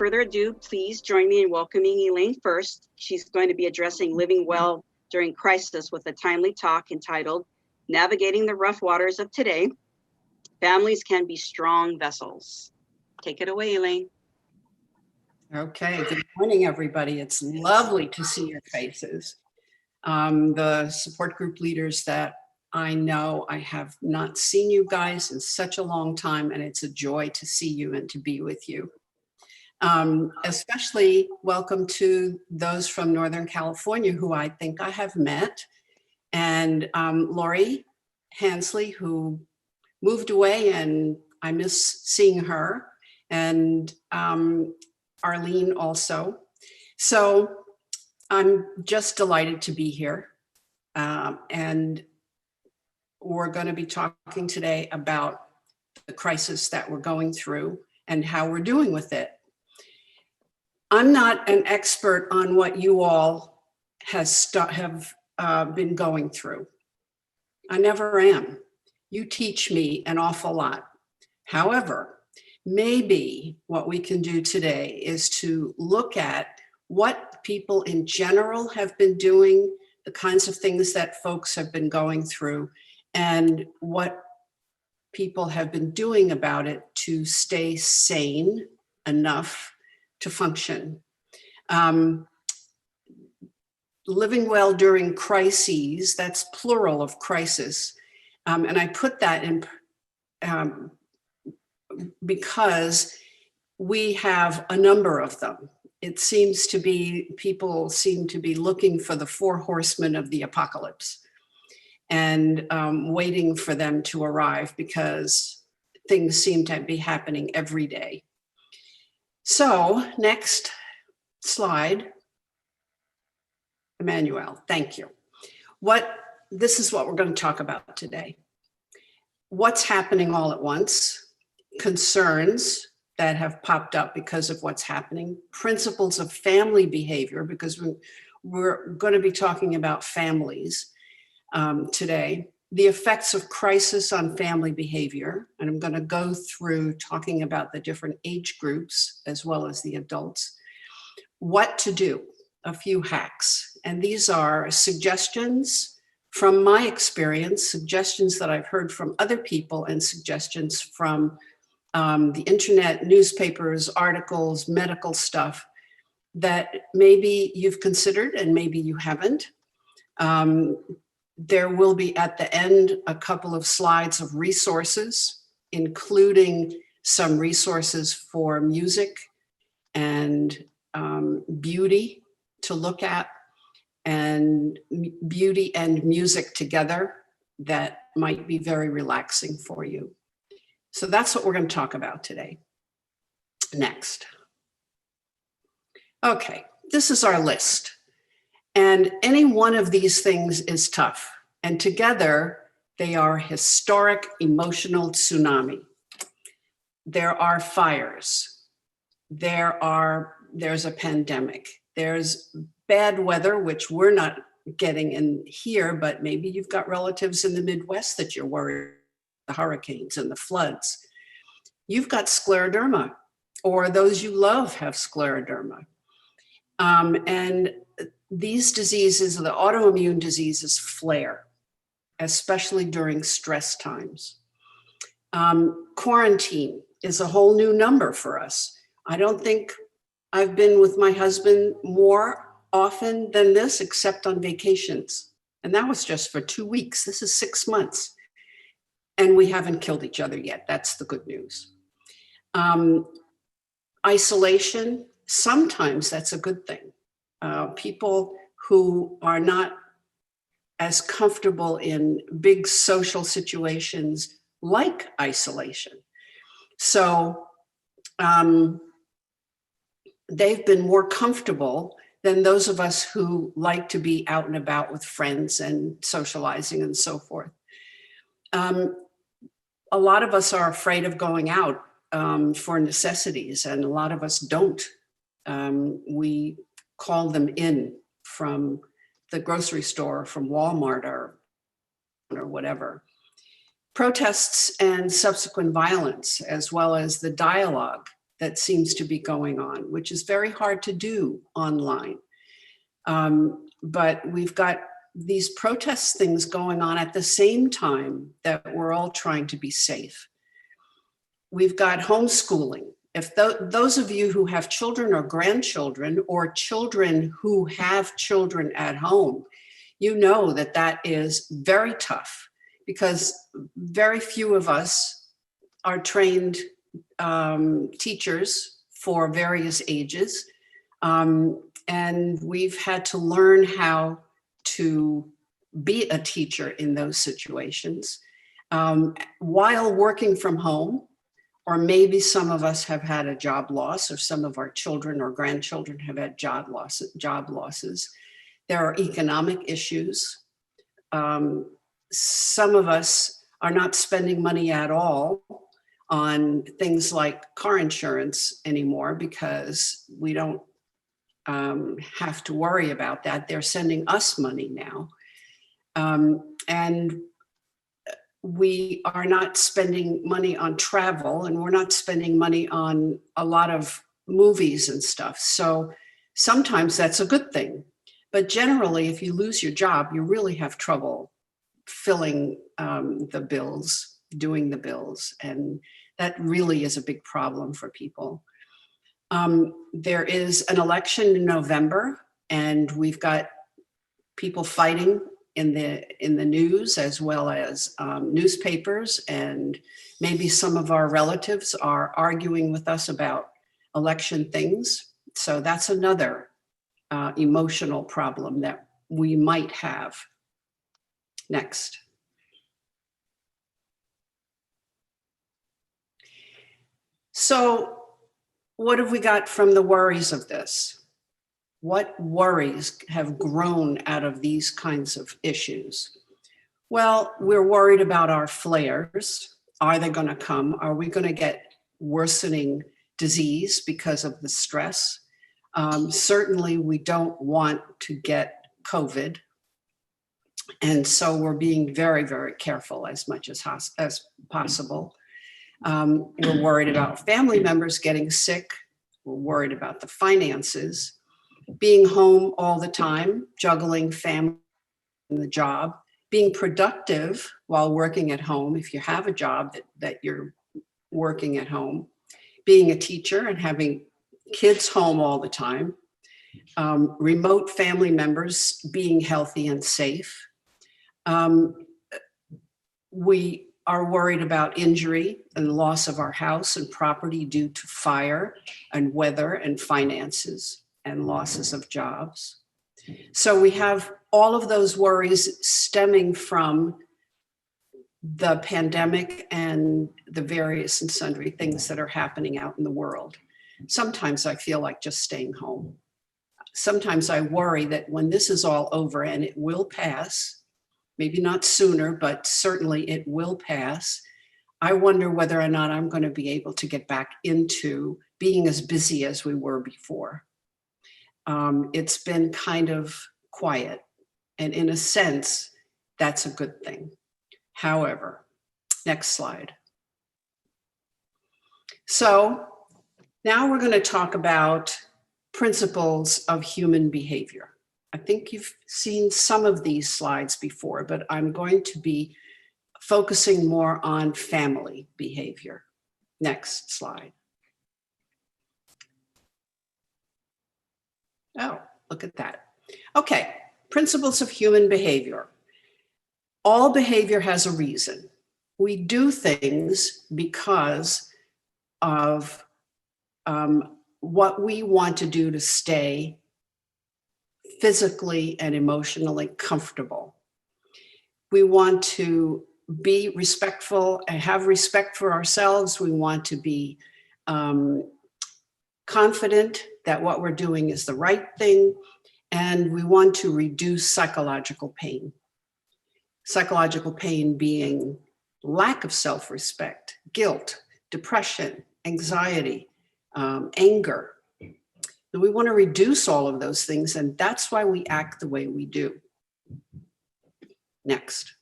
further ado, please join me in welcoming Elaine Furst. She's going to be addressing living well during crisis with a timely talk entitled Navigating the Rough Waters of Today. Families can be strong vessels. Take it away, Elaine. Okay, good morning, everybody. It's lovely to see your faces. The support group leaders that I know, I have not seen you guys in such a long time, and it's a joy to see you and to be with you. Especially welcome to those from Northern California who I think I have met, and Lori Hansley, who moved away and I miss seeing her, and Arlene also. So I'm just delighted to be here. And we're going to be talking today about the crisis that we're going through and how we're doing with it. I'm not an expert on what you all have been going through. I never am. You teach me an awful lot. However, maybe what we can do today is to look at what people in general have been doing, the kinds of things that folks have been going through, and what people have been doing about it to stay sane enough to function. Living well during crises, that's plural of crisis. And I put that in because we have a number of them. It seems to be, people seem to be looking for the 4 horsemen of the apocalypse and waiting for them to arrive because things seem to be happening every day. So next slide. Emmanuel, thank you. This is what we're going to talk about today. What's happening all at once, concerns that have popped up because of what's happening, principles of family behavior, because we're going to be talking about families today, the effects of crisis on family behavior, and I'm going to go through talking about the different age groups as well as the adults, what to do, a few hacks, and these are suggestions from my experience, suggestions that I've heard from other people, and suggestions from the internet, newspapers, articles, medical stuff that maybe you've considered and maybe you haven't. There will be at the end a couple of slides of resources, including some resources for music and beauty to look at, and beauty and music together that might be very relaxing for you. So that's what we're going to talk about today. Next. Okay, this is our list. And any one of these things is tough. And together, they are historic emotional tsunami. There are fires. There's a pandemic. There's bad weather, which we're not getting in here, but maybe you've got relatives in the Midwest that you're worried, the hurricanes and the floods. You've got scleroderma, or those you love have scleroderma. And these diseases, the autoimmune diseases, flare, especially during stress times. Quarantine is a whole new number for us. I don't think I've been with my husband more often than this, except on vacations. And that was just for 2 weeks. This is 6 months. And we haven't killed each other yet. That's the good news. Isolation, sometimes that's a good thing. People who are not as comfortable in big social situations like isolation. So they've been more comfortable than those of us who like to be out and about with friends and socializing and so forth. A lot of us are afraid of going out for necessities, and a lot of us don't. We call them in from the grocery store, from Walmart or whatever. Protests and subsequent violence, as well as the dialogue that seems to be going on, which is very hard to do online. But we've got these protest things going on at the same time that we're all trying to be safe. We've got homeschooling. If those of you who have children or grandchildren or children who have children at home, you know that that is very tough because very few of us are trained teachers for various ages. And we've had to learn how to be a teacher in those situations while working from home, or maybe some of us have had a job loss, or some of our children or grandchildren have had job losses. There are economic issues. Some of us are not spending money at all on things like car insurance anymore because we don't have to worry about that. They're sending us money now. And we are not spending money on travel, and we're not spending money on a lot of movies and stuff. So sometimes that's a good thing. But generally, if you lose your job, you really have trouble filling the bills, doing the bills. And that really is a big problem for people. There is an election in November, and we've got people fighting in the news as well as newspapers, and maybe some of our relatives are arguing with us about election things. So that's another emotional problem that we might have. Next. So what have we got from the worries of this? What worries have grown out of these kinds of issues? Well, we're worried about our flares. Are they going to come? Are we going to get worsening disease because of the stress? Certainly, we don't want to get COVID. And so we're being very, very careful as much as possible. We're worried about family members getting sick. We're worried about the finances. Being home all the time, juggling family and the job, being productive while working at home, if you have a job that you're working at home, being a teacher and having kids home all the time, remote family members being healthy and safe. We are worried about injury and loss of our house and property due to fire and weather and finances and losses of jobs. So we have all of those worries stemming from the pandemic and the various and sundry things that are happening out in the world. Sometimes I feel like just staying home. Sometimes I worry that when this is all over, and it will pass, maybe not sooner, but certainly it will pass, I wonder whether or not I'm going to be able to get back into being as busy as we were before. It's been kind of quiet, and in a sense, that's a good thing. However, next slide. So now we're going to talk about principles of human behavior. I think you've seen some of these slides before, but I'm going to be focusing more on family behavior. Next slide. Oh, look at that. Okay, principles of human behavior. All behavior has a reason. We do things because of what we want to do to stay physically and emotionally comfortable. We want to be respectful and have respect for ourselves. We want to be confident that what we're doing is the right thing, and we want to reduce psychological pain. Psychological pain being lack of self-respect, guilt, depression, anxiety, anger. And we want to reduce all of those things, and that's why we act the way we do. Next.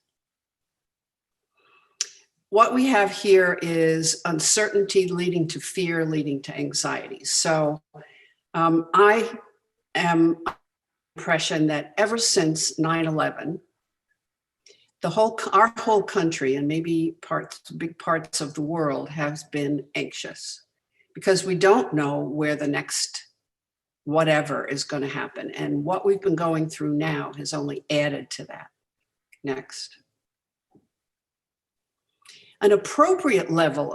what we have here is uncertainty leading to fear, leading to anxiety. So I am of the impression that ever since 9/11, our whole country and maybe big parts of the world has been anxious because we don't know where the next whatever is going to happen. And what we've been going through now has only added to that. Next. An appropriate level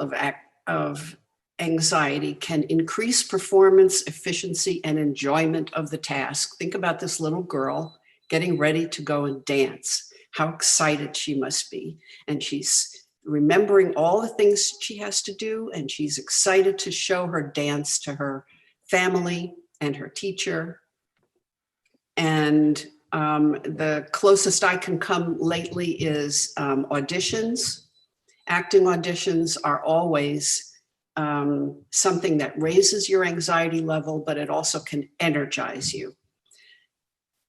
of anxiety can increase performance, efficiency, and enjoyment of the task. Think about this little girl getting ready to go and dance. How excited she must be. And she's remembering all the things she has to do, and she's excited to show her dance to her family and her teacher. And the closest I can come lately is auditions. Acting auditions are always something that raises your anxiety level, but it also can energize you.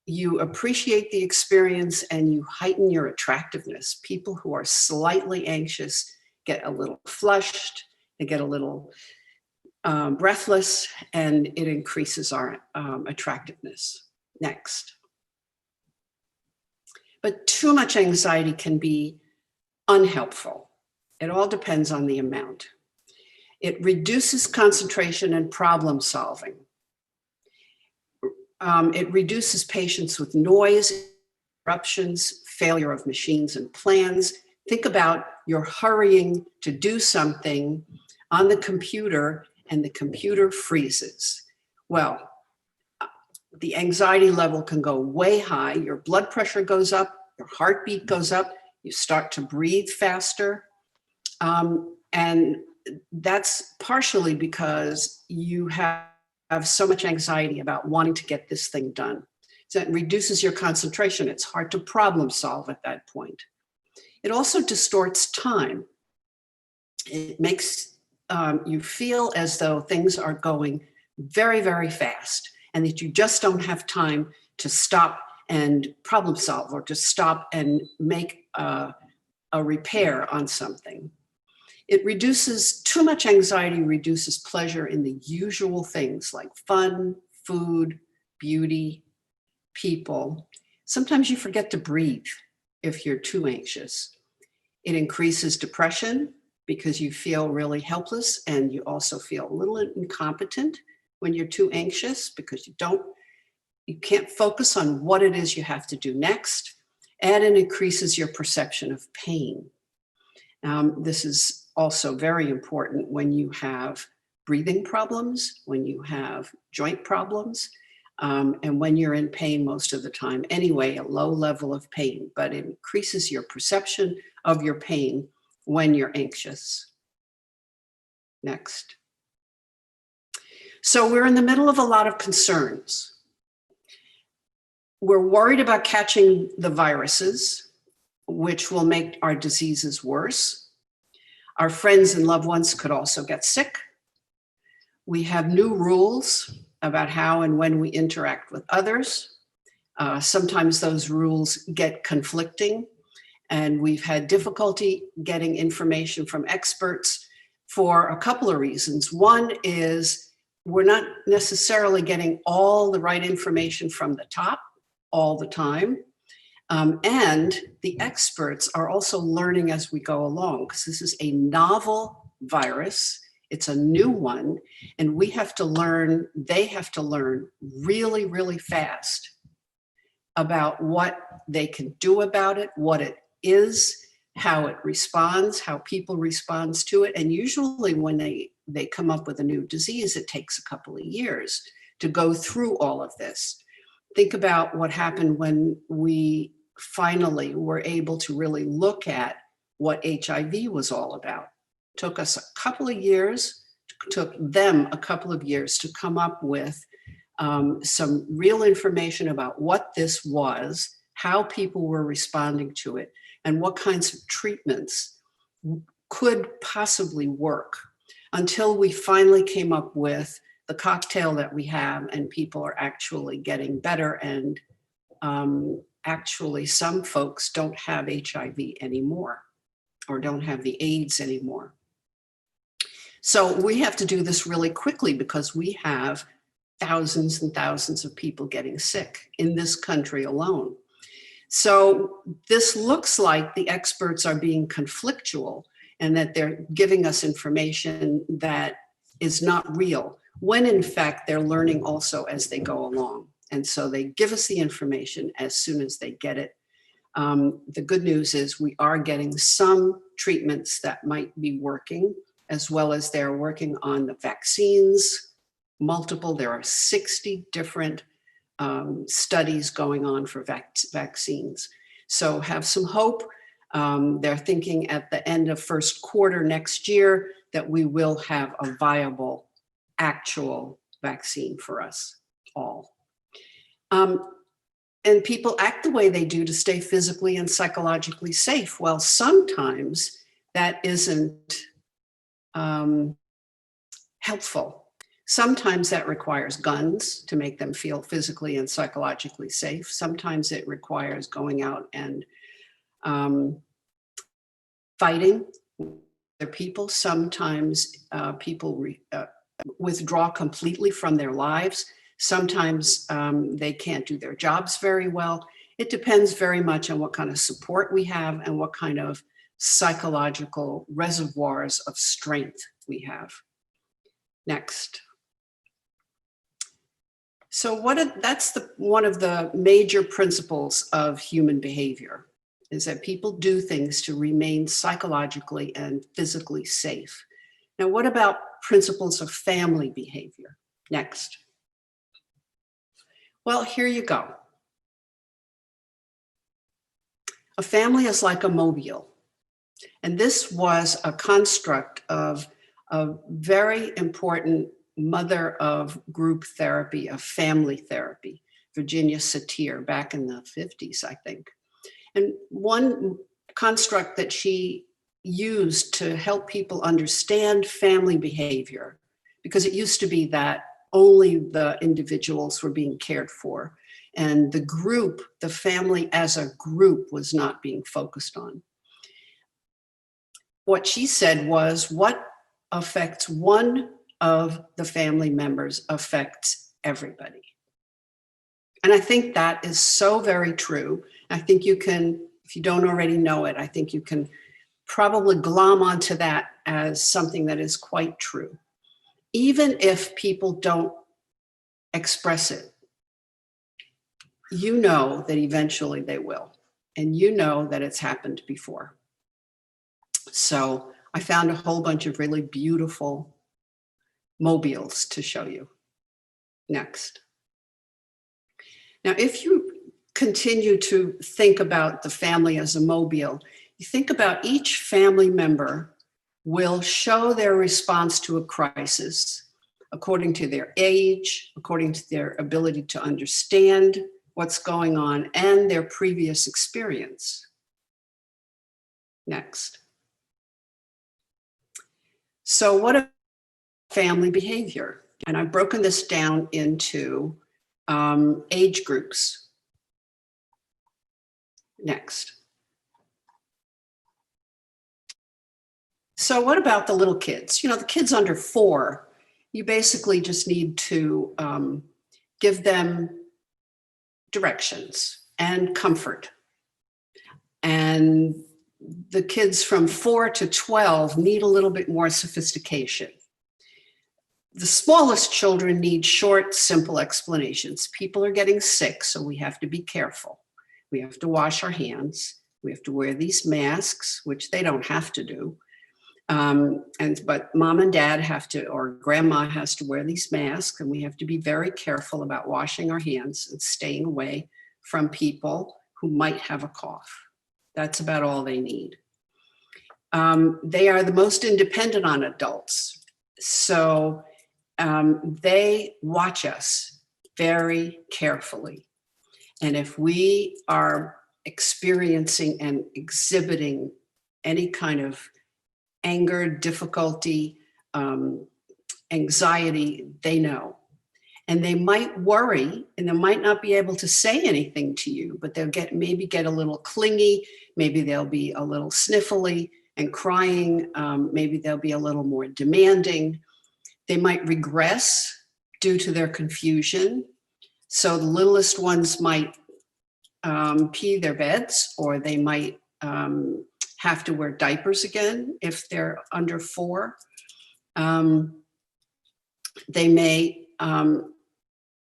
You appreciate the experience and you heighten your attractiveness. People who are slightly anxious get a little flushed, they get a little breathless, and it increases our attractiveness. Next. But too much anxiety can be unhelpful. It all depends on the amount. It reduces concentration and problem solving. It reduces patience with noise, interruptions, failure of machines and plans. Think about you're hurrying to do something on the computer and the computer freezes. Well, the anxiety level can go way high. Your blood pressure goes up, your heartbeat goes up, you start to breathe faster. And that's partially because you have so much anxiety about wanting to get this thing done. So it reduces your concentration. It's hard to problem solve at that point. It also distorts time. It makes you feel as though things are going very, very fast and that you just don't have time to stop and problem solve or to stop and make a repair on something. It reduces, too much anxiety reduces pleasure in the usual things like fun, food, beauty, people. Sometimes you forget to breathe if you're too anxious. It increases depression because you feel really helpless and you also feel a little incompetent when you're too anxious because you can't focus on what it is you have to do next, and it increases your perception of pain. This is also very important when you have breathing problems, when you have joint problems, and when you're in pain most of the time. Anyway, a low level of pain, but it increases your perception of your pain when you're anxious. Next. So we're in the middle of a lot of concerns. We're worried about catching the viruses, which will make our diseases worse. Our friends and loved ones could also get sick. We have new rules about how and when we interact with others. Sometimes those rules get conflicting, and we've had difficulty getting information from experts for a couple of reasons. One is we're not necessarily getting all the right information from the top all the time. And the experts are also learning as we go along, because this is a novel virus. It's a new one, and we have to learn, they have to learn really, really fast about what they can do about it, what it is, how it responds, how people respond to it. And usually when they come up with a new disease, it takes a couple of years to go through all of this. Think about what happened when we finally were able to really look at what HIV was all about. It took us a couple of years, took them a couple of years to come up with some real information about what this was, how people were responding to it, and what kinds of treatments could possibly work, until we finally came up with the cocktail that we have, and people are actually getting better, and actually some folks don't have HIV anymore. or don't have the AIDS anymore. So we have to do this really quickly because we have thousands and thousands of people getting sick in this country alone. So this looks like the experts are being conflictual and that they're giving us information that is not real, when in fact they're learning also as they go along. And so they give us the information as soon as they get it. The good news is we are getting some treatments that might be working, as well as they're working on the vaccines, multiple. There are 60 different studies going on for vaccines. So have some hope. They're thinking at the end of first quarter next year that we will have a viable, actual vaccine for us all. And people act the way they do to stay physically and psychologically safe. Well, sometimes that isn't helpful. Sometimes that requires guns to make them feel physically and psychologically safe. Sometimes it requires going out and fighting other people. Sometimes people withdraw completely from their lives. Sometimes they can't do their jobs very well. It depends very much on what kind of support we have and what kind of psychological reservoirs of strength we have. Next. So that's one of the major principles of human behavior, is that people do things to remain psychologically and physically safe. Now, what about principles of family behavior? Next. Well, here you go. A family is like a mobile. And this was a construct of a very important mother of group therapy, of family therapy, Virginia Satir, back in the 50s, I think. And one construct that she used to help people understand family behavior, because it used to be that only the individuals were being cared for, and the group, the family as a group, was not being focused on. What she said was, what affects one of the family members affects everybody. And I think that is so very true. I think you can, if you don't already know it, I think you can probably glom onto that as something that is quite true. Even if people don't express it, you know that eventually they will. And you know that it's happened before. So I found a whole bunch of really beautiful mobiles to show you. Next. Now, if you continue to think about the family as a mobile, you think about each family member will show their response to a crisis according to their age, according to their ability to understand what's going on, and their previous experience. Next. So what about family behavior? And I've broken this down into age groups. Next. So what about the little kids? You know, the kids under 4, you basically just need to give them directions and comfort. And the kids from 4 to 12 need a little bit more sophistication. The smallest children need short, simple explanations. People are getting sick, so we have to be careful. We have to wash our hands. We have to wear these masks, which they don't have to do. But mom and dad have to, or grandma has to wear these masks, and we have to be very careful about washing our hands and staying away from people who might have a cough. That's about all they need. They are the most independent on adults. So they watch us very carefully. And if we are experiencing and exhibiting any kind of anger, difficulty, anxiety, they know. And they might worry, and they might not be able to say anything to you, but they'll maybe get a little clingy, maybe they'll be a little sniffly, and crying. Maybe they'll be a little more demanding. They might regress due to their confusion. So the littlest ones might pee their beds, or they might have to wear diapers again if they're under 4. They may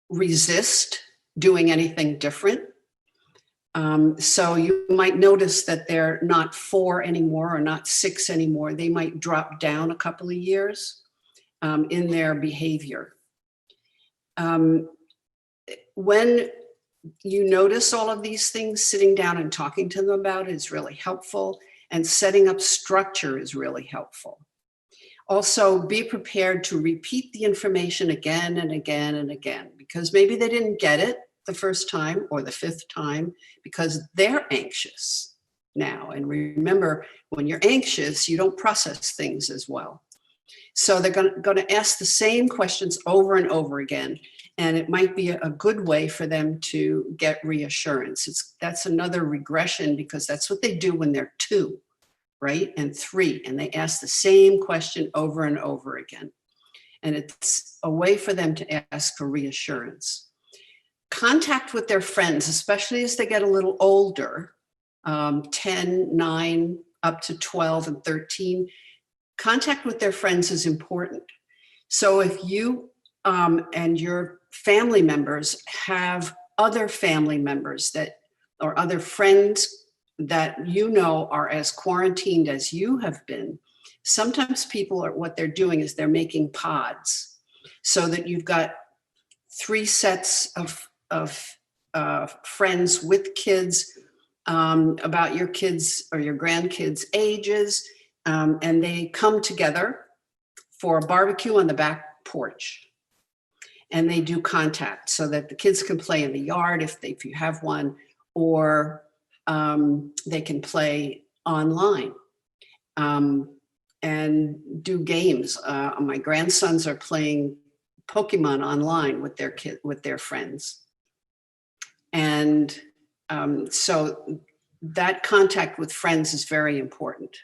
resist doing anything different. So you might notice that they're not 4 anymore or not 6 anymore. They might drop down a couple of years in their behavior. When you notice all of these things, sitting down and talking to them about it is really helpful, and setting up structure is really helpful. Also, be prepared to repeat the information again and again and again, because maybe they didn't get it the first time or the 5th time because they're anxious now. And remember, when you're anxious, you don't process things as well. So they're going to ask the same questions over and over again. And it might be a good way for them to get reassurance. That's another regression, because that's what they do when they're 2, right? And 3, and they ask the same question over and over again. And it's a way for them to ask for reassurance. Contact with their friends, especially as they get a little older, 10, 9, up to 12 and 13. Contact with their friends is important. So if you and your family members have other family members or other friends that you know are as quarantined as you have been, sometimes what they're doing is they're making pods, so that you've got 3 sets of friends with kids about your kids or your grandkids' ages, and they come together for a barbecue on the back porch. And they do contact so that the kids can play in the yard if you have one, or they can play online and do games. My grandsons are playing Pokemon online with their friends. And so that contact with friends is very important.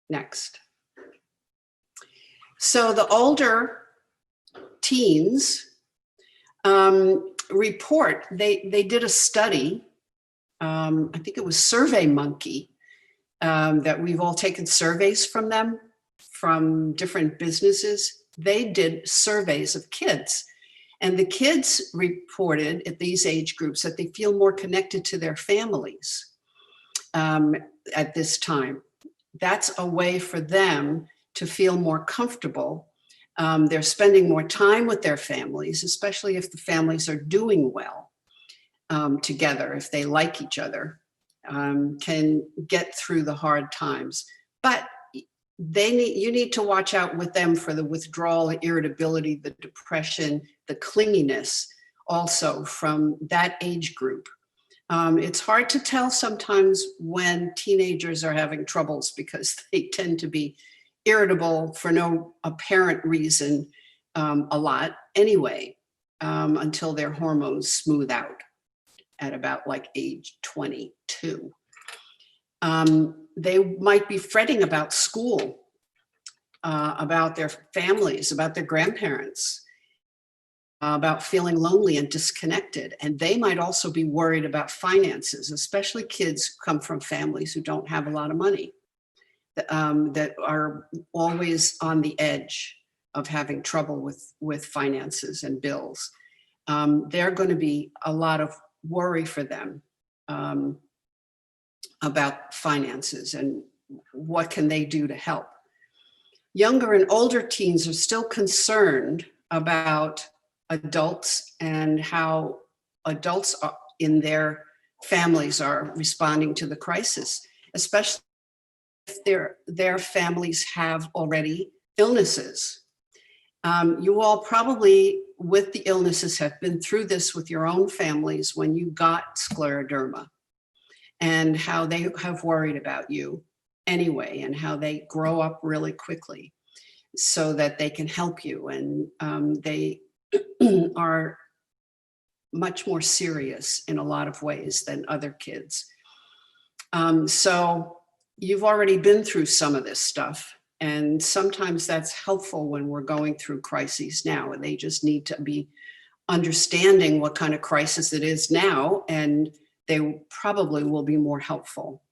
Next. So the older teens report, they did a study, I think it was SurveyMonkey, that we've all taken surveys from them, from different businesses. They did surveys of kids, and the kids reported at these age groups that they feel more connected to their families at this time. That's a way for them to feel more comfortable. They're spending more time with their families, especially if the families are doing well together, if they like each other, can get through the hard times. But you need to watch out with them for the withdrawal, the irritability, the depression, the clinginess also from that age group. It's hard to tell sometimes when teenagers are having troubles, because they tend to be irritable for no apparent reason a lot anyway, until their hormones smooth out at about like age 22. They might be fretting about school, about their families, about their grandparents, about feeling lonely and disconnected. And they might also be worried about finances, especially kids who come from families who don't have a lot of money, that are always on the edge of having trouble with finances and bills. They're going to be a lot of worry for them about finances and what can they do to help. Younger and older teens are still concerned about adults and how adults in their families are responding to the crisis, especially if their families have already illnesses. You all probably, with the illnesses, have been through this with your own families when you got scleroderma, and how they have worried about you anyway, and how they grow up really quickly so that they can help you. And they are much more serious in a lot of ways than other kids. So you've already been through some of this stuff. And sometimes that's helpful when we're going through crises now, and they just need to be understanding what kind of crisis it is now, and they probably will be more helpful.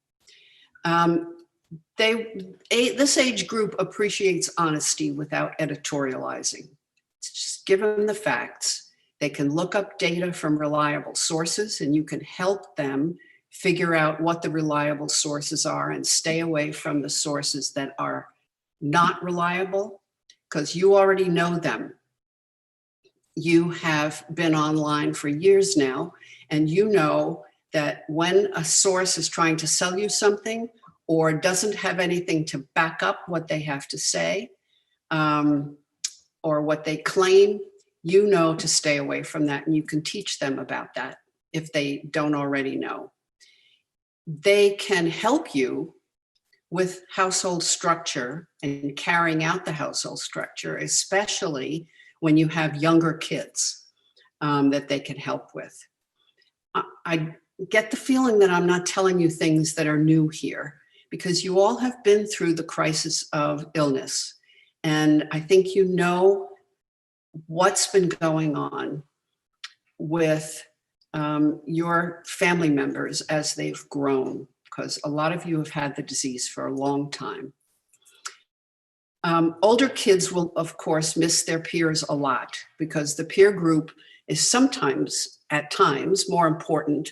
This age group appreciates honesty without editorializing. Just give them the facts. They can look up data from reliable sources, and you can help them figure out what the reliable sources are and stay away from the sources that are not reliable, because you already know them. You have been online for years now, and you know that when a source is trying to sell you something or doesn't have anything to back up what they have to say, or what they claim, you know to stay away from that, and you can teach them about that if they don't already know. They can help you with household structure and carrying out the household structure, especially when you have younger kids that they can help with. I get the feeling that I'm not telling you things that are new here, because you all have been through the crisis of illness. And I think you know what's been going on with your family members as they've grown, because a lot of you have had the disease for a long time. Older kids will, of course, miss their peers a lot, because the peer group is sometimes, at times, more important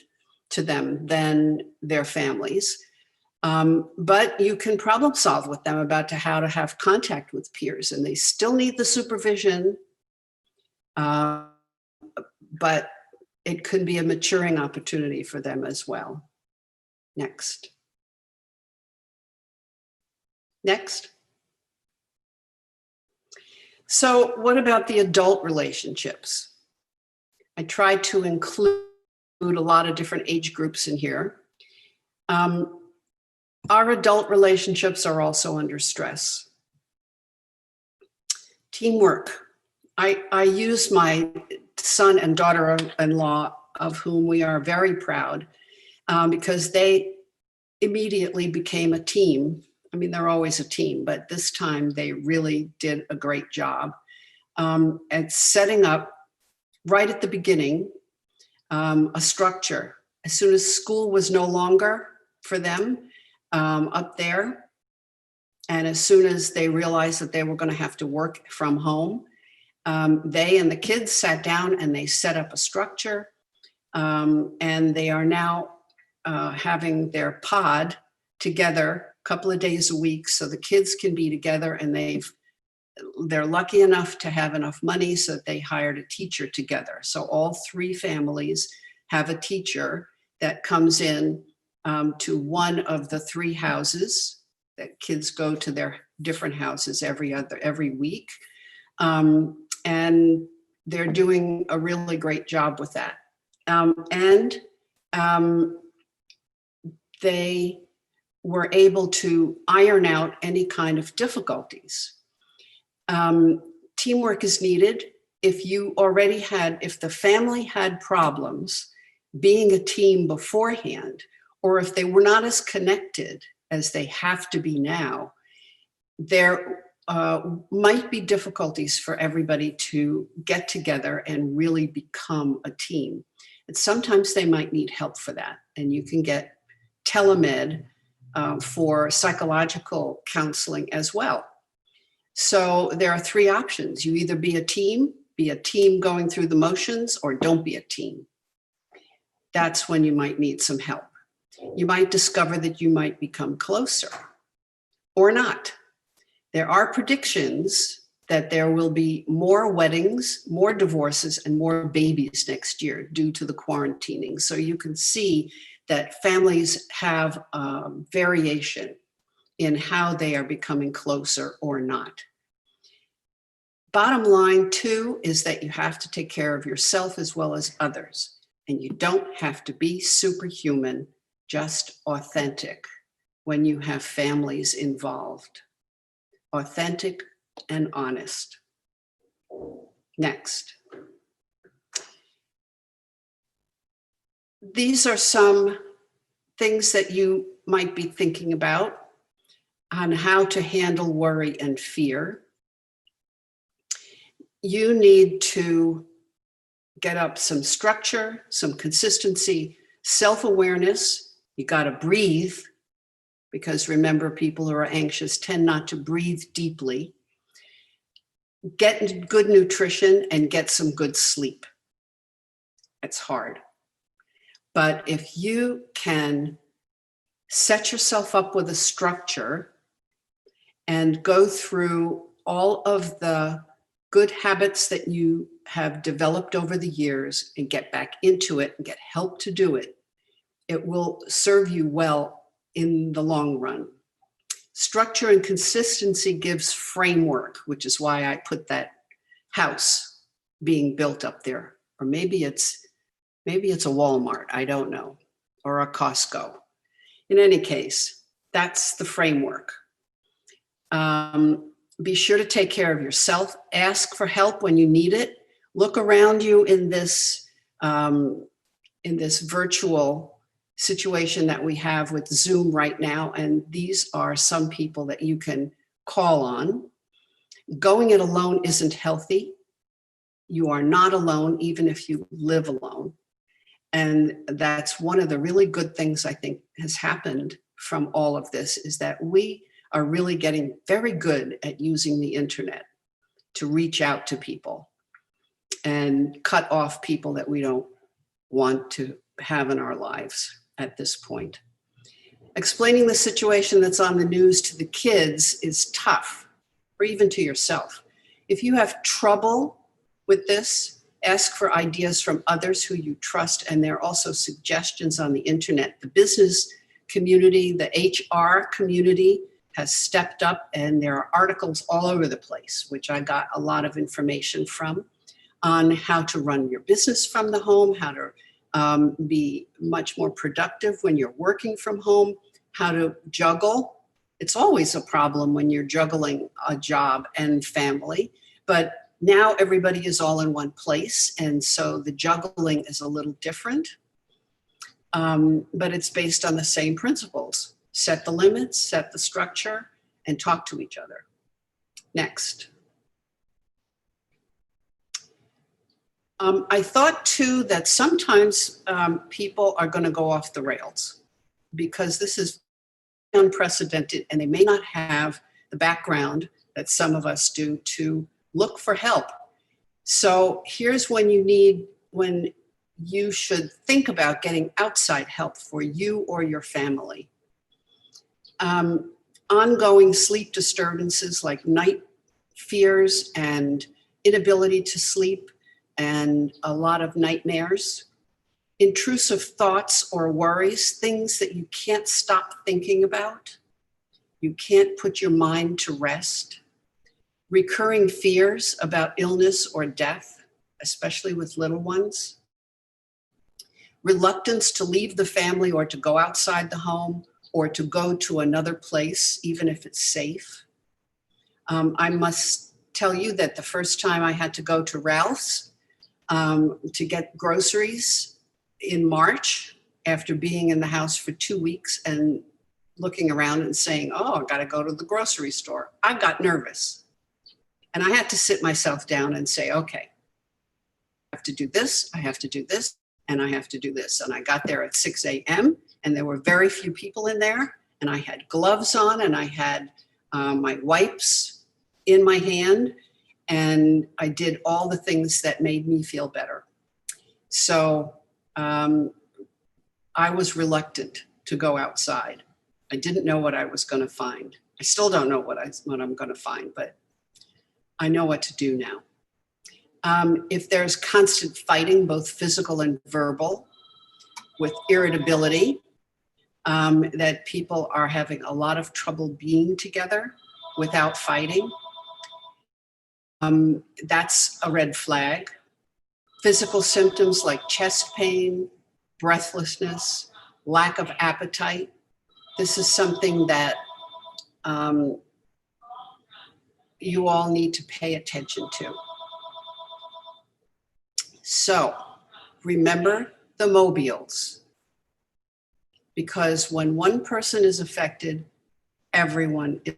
to them than their families. But you can problem solve with them about how to have contact with peers, and they still need the supervision, but it could be a maturing opportunity for them as well. Next. Next. So what about the adult relationships? I tried to include a lot of different age groups in here. Our adult relationships are also under stress. Teamwork. I use my son and daughter-in-law, of whom we are very proud, because they immediately became a team. I mean, they're always a team, but this time they really did a great job at setting up, right at the beginning, a structure. As soon as school was no longer for them up there, and as soon as they realized that they were going to have to work from home, they and the kids sat down and they set up a structure, and they are now having their pod together a couple of days a week, so the kids can be together, and they're lucky enough to have enough money so that they hired a teacher together. So all three families have a teacher that comes in to one of the three houses that kids go to their different houses every week. And they're doing a really great job with that. They were able to iron out any kind of difficulties. Teamwork is needed. If the family had problems being a team beforehand, or if they were not as connected as they have to be now, there might be difficulties for everybody to get together and really become a team. And sometimes they might need help for that. And you can get telemed for psychological counseling as well. So there are three options. You either be a team going through the motions, or don't be a team. That's when you might need some help. You might discover that you might become closer or not. There are predictions that there will be more weddings, more divorces, and more babies next year due to the quarantining. So you can see that families have variation in how they are becoming closer or not. Bottom line, too, is that you have to take care of yourself as well as others. And you don't have to be superhuman, just authentic when you have families involved. Authentic and honest. Next. These are some things that you might be thinking about on how to handle worry and fear, you need to get up some structure, some consistency, self-awareness. You got to breathe, because remember, people who are anxious tend not to breathe deeply. Get good nutrition and get some good sleep. It's hard. But if you can set yourself up with a structure and go through all of the good habits that you have developed over the years and get back into it and get help to do it, it will serve you well in the long run. Structure and consistency gives framework, which is why I put that house being built up there. Or maybe it's a Walmart, I don't know, or a Costco. In any case, that's the framework. Be sure to take care of yourself. Ask for help when you need it. Look around you in this virtual situation that we have with Zoom right now, and these are some people that you can call on. Going it alone isn't healthy. You are not alone, even if you live alone. And that's one of the really good things I think has happened from all of this, is that we are really getting very good at using the internet to reach out to people and cut off people that we don't want to have in our lives at this point. Explaining the situation that's on the news to the kids is tough, or even to yourself. If you have trouble with this, ask for ideas from others who you trust, and there are also suggestions on the internet. The business community, the HR community has stepped up, and there are articles all over the place, which I got a lot of information from, on how to run your business from the home, how to be much more productive when you're working from home, how to juggle. It's always a problem when you're juggling a job and family, but now everybody is all in one place, and so the juggling is a little different, but it's based on the same principles. Set the limits, set the structure, and talk to each other. Next. I thought too that sometimes people are going to go off the rails, because this is unprecedented and they may not have the background that some of us do to look for help. So here's when you should think about getting outside help for you or your family. Ongoing sleep disturbances like night fears and inability to sleep and a lot of nightmares, intrusive thoughts or worries, things that you can't stop thinking about. You can't put your mind to rest. Recurring fears about illness or death, especially with little ones. Reluctance to leave the family or to go outside the home or to go to another place, even if it's safe. I must tell you that the first time I had to go to Ralph's to get groceries in March, after being in the house for 2 weeks and looking around and saying, oh, I got to go to the grocery store, I got nervous. And I had to sit myself down and say, okay, I have to do this, I have to do this, and I have to do this. And I got there at 6 a.m. and there were very few people in there. And I had gloves on and I had my wipes in my hand. And I did all the things that made me feel better. So I was reluctant to go outside. I didn't know what I was going to find. I still don't know what I'm going to find, but I know what to do now. If there's constant fighting, both physical and verbal, with irritability, that people are having a lot of trouble being together without fighting, that's a red flag. Physical symptoms like chest pain, breathlessness, lack of appetite. This is something that you all need to pay attention to. So remember the mobiles, because when one person is affected, everyone is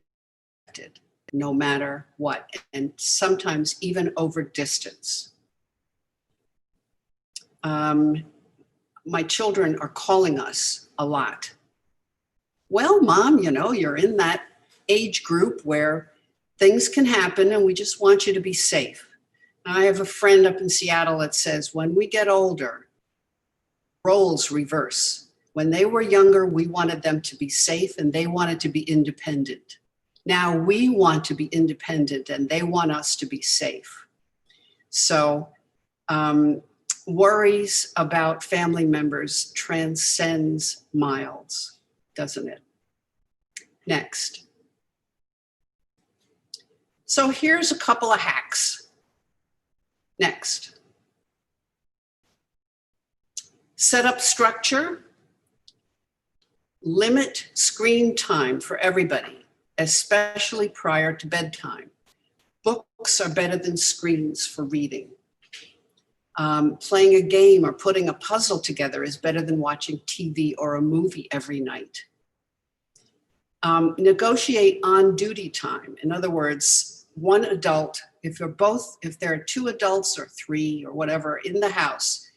affected, no matter what, and sometimes even over distance. My children are calling us a lot. Well, Mom, you know, you're in that age group where things can happen and we just want you to be safe. I have a friend up in Seattle that says, when we get older, roles reverse. When they were younger, we wanted them to be safe and they wanted to be independent. Now we want to be independent and they want us to be safe. So worries about family members transcends miles, doesn't it? Next. So here's a couple of hacks. Next. Set up structure. Limit screen time for everybody, especially prior to bedtime. Books are better than screens for reading. Playing a game or putting a puzzle together is better than watching TV or a movie every night. Negotiate on-duty time. In other words, one adult, if there are two adults or three or whatever in the house,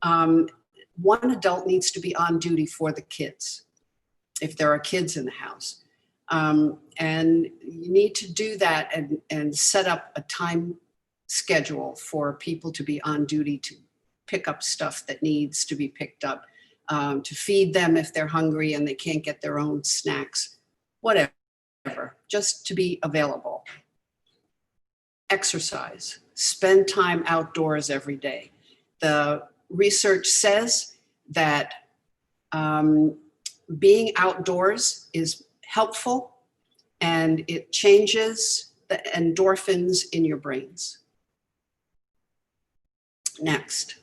one adult needs to be on duty for the kids, if there are kids in the house. And you need to do that and set up a time schedule for people to be on duty to pick up stuff that needs to be picked up, to feed them if they're hungry and they can't get their own snacks, whatever, just to be available. Exercise, spend time outdoors every day. The research says that being outdoors is helpful and it changes the endorphins in your brains. Next.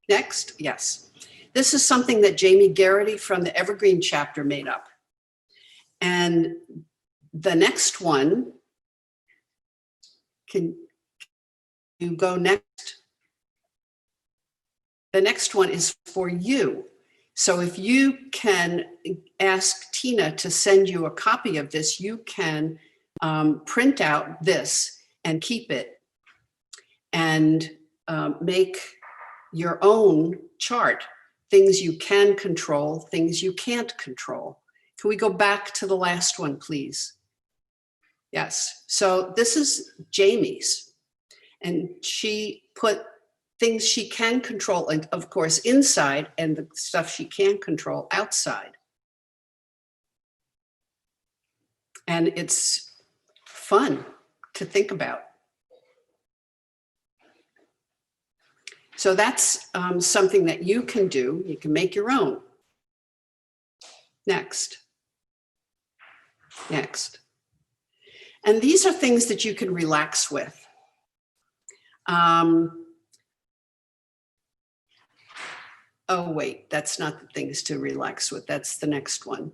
Next, yes. This is something that Jamie Garrity from the Evergreen chapter made up. And the next one, can you go next? The next one is for you. So if you can ask Tina to send you a copy of this, you can print out this and keep it and make your own chart. Things you can control, things you can't control. Can we go back to the last one, please? Yes, so this is Jamie's, and she put things she can control, and of course inside, and the stuff she can't control outside. And it's fun to think about. So that's something that you can do. You can make your own. Next. Next. And these are things that you can relax with. Oh, wait, that's not the things to relax with. That's the next one.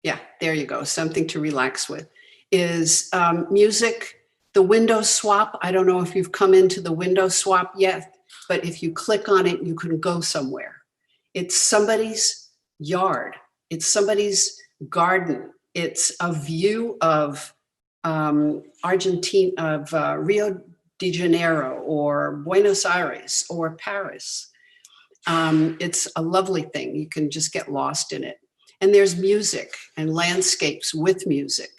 Yeah, there you go. Something to relax with is music, the window swap. I don't know if you've come into the window swap yet, but if you click on it, you can go somewhere. It's somebody's yard. It's somebody's garden. It's a view of Argentina, of Rio de Janeiro or Buenos Aires or Paris. It's a lovely thing. You can just get lost in it. And there's music and landscapes with music.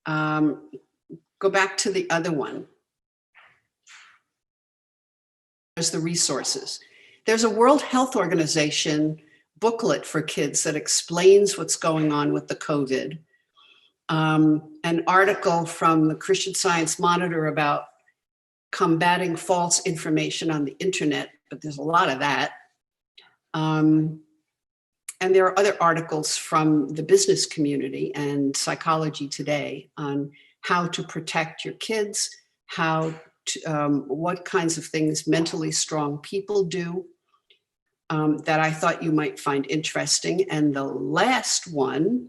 Go back to the other one. There's the resources. There's a World Health Organization booklet for kids that explains what's going on with the COVID. An article from the Christian Science Monitor about combating false information on the internet, but there's a lot of that. And there are other articles from the business community and Psychology Today on how to protect your kids, what kinds of things mentally strong people do that I thought you might find interesting. And the last one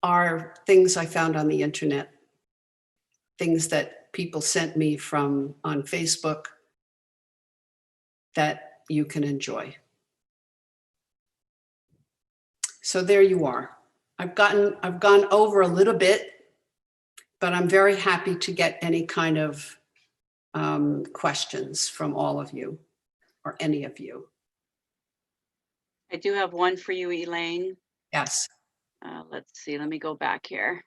are things I found on the internet, things that people sent me from on Facebook that you can enjoy. So there you are. I've gone over a little bit, but I'm very happy to get any kind of questions from all of you or any of you. I do have one for you, Elaine. Yes. Let's see, let me go back here.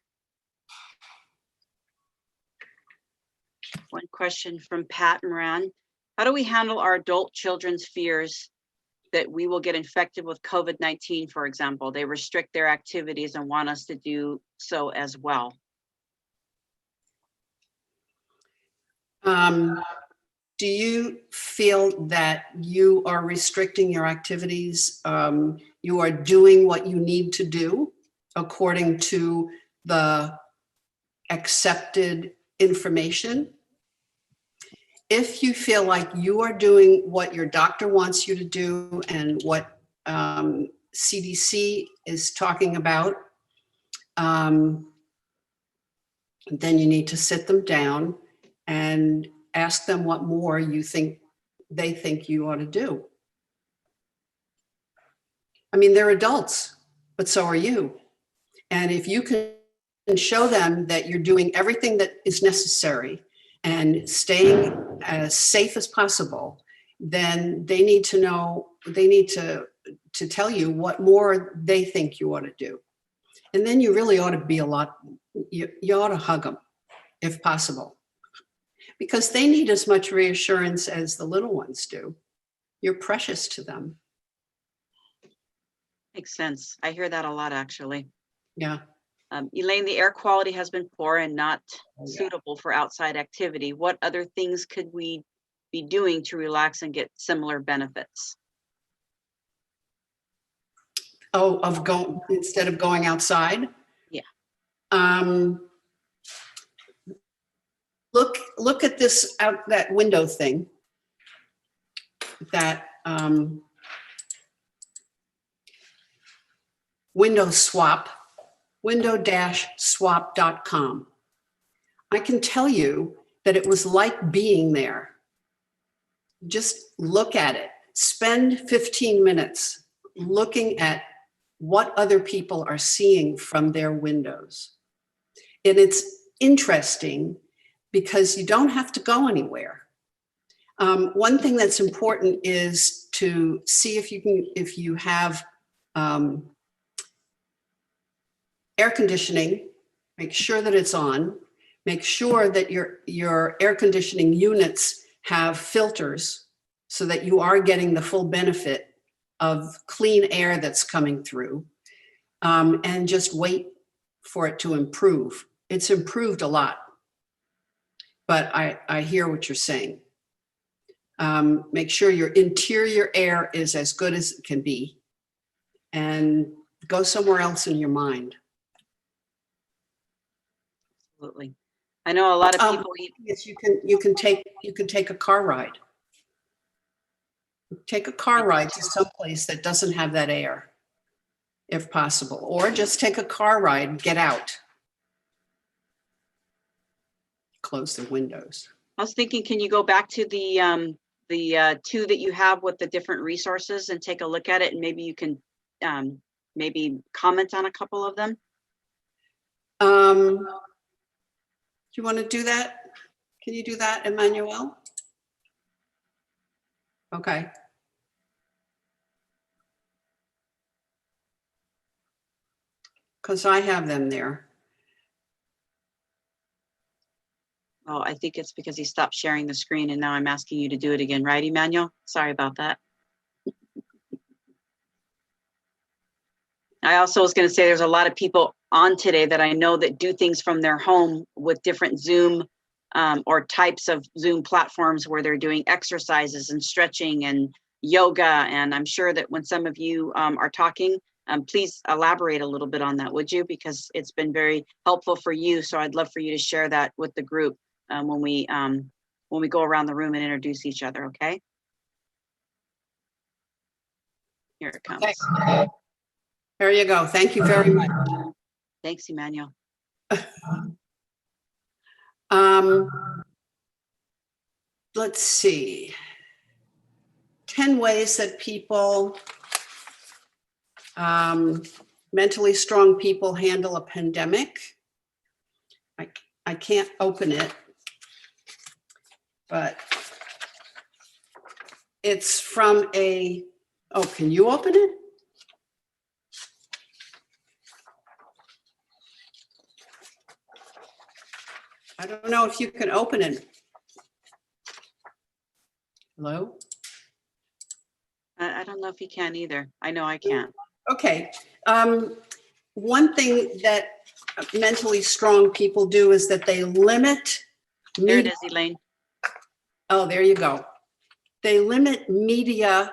One question from Pat Moran. How do we handle our adult children's fears that we will get infected with COVID-19, for example? They restrict their activities and want us to do so as well. Do you feel that you are restricting your activities? You are doing what you need to do according to the accepted information? If you feel like you are doing what your doctor wants you to do and what CDC is talking about, then you need to sit them down and ask them what more they think you ought to do. I mean, they're adults, but so are you. And if you can show them that you're doing everything that is necessary and staying as safe as possible, then they need to know, they need to tell you what more they think you ought to do. And then you really ought to be you ought to hug them if possible, because they need as much reassurance as the little ones do. You're precious to them. Makes sense. I hear that a lot, actually. Yeah. Elaine, the air quality has been poor and not suitable for outside activity. What other things could we be doing to relax and get similar benefits? Oh, instead of going outside? Yeah. Look at this that window thing. That window swap, window-swap.com. I can tell you that it was like being there. Just look at it. Spend 15 minutes looking at what other people are seeing from their windows. And it's interesting because you don't have to go anywhere. One thing that's important is to see if you have air conditioning, make sure that it's on, make sure that your air conditioning units have filters so that you are getting the full benefit of clean air that's coming through, and just wait for it to improve. It's improved a lot, but I hear what you're saying. Make sure your interior air is as good as it can be, and go somewhere else in your mind. Absolutely. I know a lot of people eat. Yes, you can take a car ride. Take a car ride to someplace that doesn't have that air, if possible, or just take a car ride and get out. Close the windows. I was thinking, can you go back to the two that you have with the different resources and take a look at it, and maybe you can maybe comment on a couple of them? Do you want to do that? Can you do that, Emmanuel? Okay. Because I have them there. Oh, I think it's because he stopped sharing the screen and now I'm asking you to do it again, right, Emmanuel? Sorry about that. I also was going to say there's a lot of people on today that I know that do things from their home with different Zoom or types of Zoom platforms where they're doing exercises and stretching and yoga. And I'm sure that when some of you are talking, please elaborate a little bit on that, would you? Because it's been very helpful for you. So I'd love for you to share that with the group when we go around the room and introduce each other, okay? Here it comes. Okay. There you go. Thank you very much. Thanks, Emmanuel. let's see, 10 ways that people, mentally strong people handle a pandemic. I can't open it, but it's from a, oh, can you open it? I don't know if you can open it. Hello? I don't know if you can either. I know I can't. Okay. One thing that mentally strong people do is that they limit There it media. is, Elaine. Oh, there you go. They limit media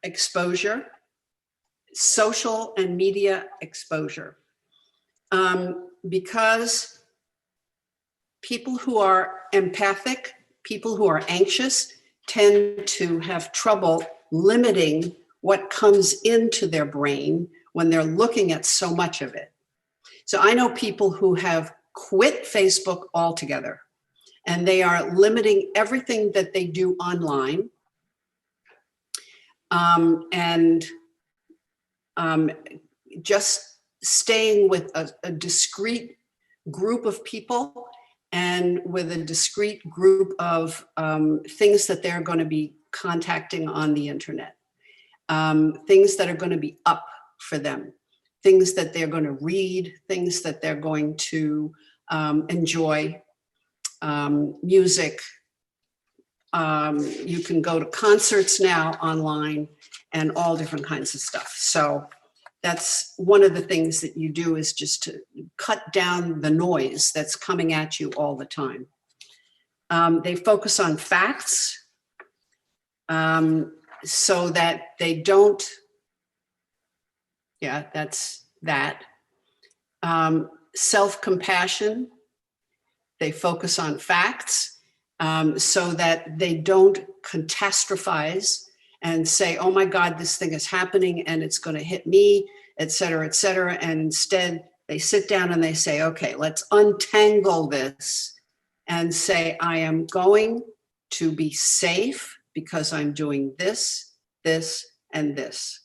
exposure, social and media exposure, because people who are empathic, people who are anxious, tend to have trouble limiting what comes into their brain when they're looking at so much of it. So I know people who have quit Facebook altogether, and they are limiting everything that they do online, and just staying with a discrete group of people and with a discrete group of things that they're going to be contacting on the internet, things that are going to be up for them, things that they're going to read, things that they're going to enjoy, music. You can go to concerts now online and all different kinds of stuff. So that's one of the things that you do, is just to cut down the noise that's coming at you all the time. They focus on facts so that they don't, yeah, that's that. Self-compassion, they focus on facts so that they don't catastrophize and say, oh my God, this thing is happening and it's going to hit me, et cetera, et cetera. And instead they sit down and they say, okay, let's untangle this and say, I am going to be safe because I'm doing this, this, and this.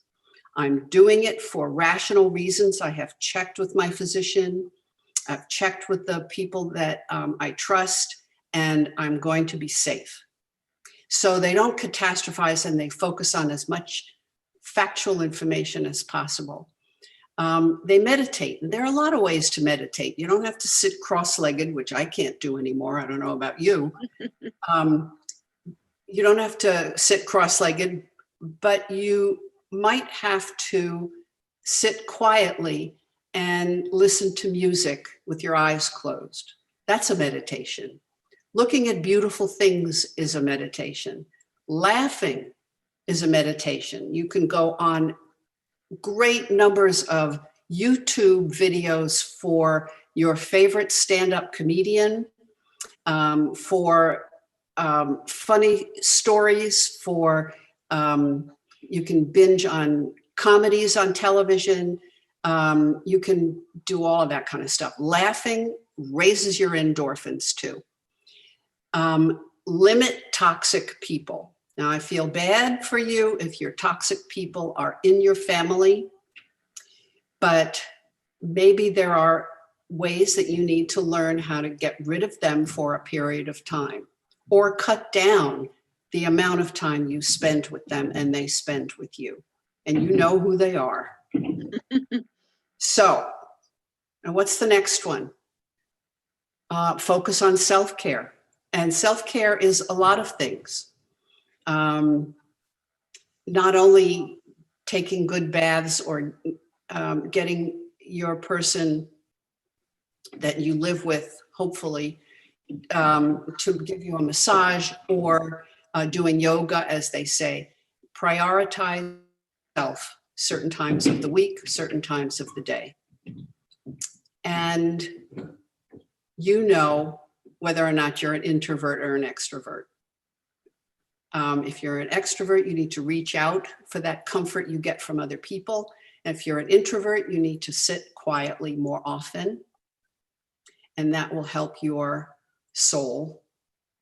I'm doing it for rational reasons. I have checked with my physician. I've checked with the people that I trust, and I'm going to be safe. So they don't catastrophize and they focus on as much factual information as possible. They meditate. And there are a lot of ways to meditate. You don't have to sit cross-legged, which I can't do anymore. I don't know about you. You don't have to sit cross-legged, but you might have to sit quietly and listen to music with your eyes closed. That's a meditation. Looking at beautiful things is a meditation. Laughing is a meditation. You can go on great numbers of YouTube videos for your favorite stand-up comedian, for funny stories, for you can binge on comedies on television. You can do all of that kind of stuff. Laughing raises your endorphins too. Limit toxic people. Now, I feel bad for you if your toxic people are in your family, but maybe there are ways that you need to learn how to get rid of them for a period of time, or cut down the amount of time you spend with them and they spend with you. And you know who they are. So, and what's the next one? Focus on self-care. And self-care is a lot of things. Not only taking good baths or getting your person that you live with, hopefully, to give you a massage, or doing yoga, as they say. Prioritize yourself certain times of the week, certain times of the day. And you know whether or not you're an introvert or an extrovert. If you're an extrovert, you need to reach out for that comfort you get from other people. And if you're an introvert, you need to sit quietly more often. And that will help your soul.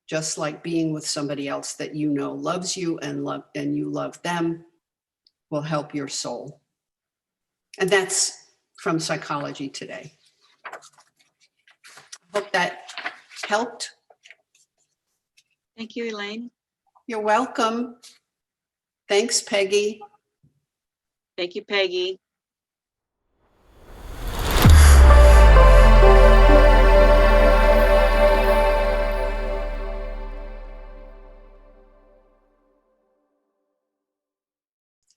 just like being with somebody else that you know loves you and you love them will help your soul. And that's from Psychology Today. Hope that helped. Thank you, Elaine. You're welcome. Thanks, Peggy. Thank you, Peggy.